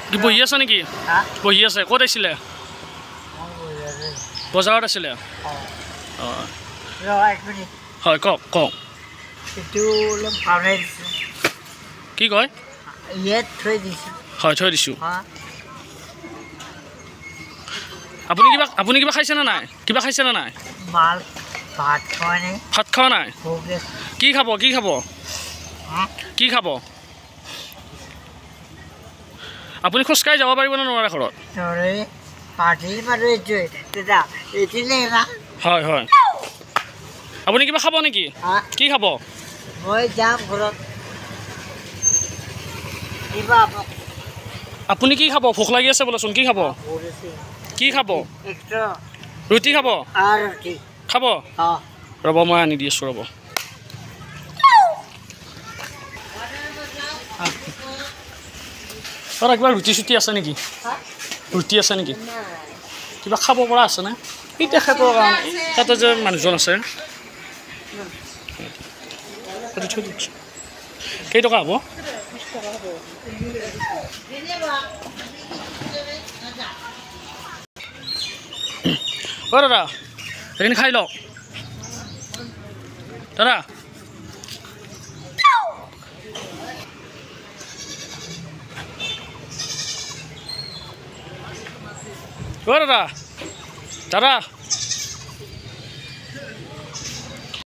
কি বহি আছে নেকি? বহি আছে। ক'ত আছিলে? বজাৰত আছিলে। অঁ হয়, কওক কওক। কি কয়? হয়, থৈ দিছোঁ। আপুনি কিবা খাইছেনে নাই? কিবা খাইছেনে নাই? ভাত খোৱা নাই? কি খাব? কি খাব? কি খাব? আপুনি খোজকাঢ়ি যাব পাৰিবনে নোৱাৰে ঘৰত? হয় হয়। আপুনি কিবা খাব নেকি? কি খাব? মই যাম ঘৰত। আপুনি কি খাব? ভোক লাগি আছে বোলেচোন। কি খাব? কি খাব? ৰুটি খাব? খাব? ৰ'ব, মই আনি দি আছোঁ ৰ'ব। দাদা কিবা ৰুটি চুটি আছে নেকি? ৰুটি আছে নেকি? কিবা খাব পৰা আছেনে? এই তেখেতৰ কাৰণে তাতে যে মানুহজন আছে। কেইটকা হ'ব? অ' দাদা, সেইখিনি খাই লওক। দাদা অ' দাদা, দাদা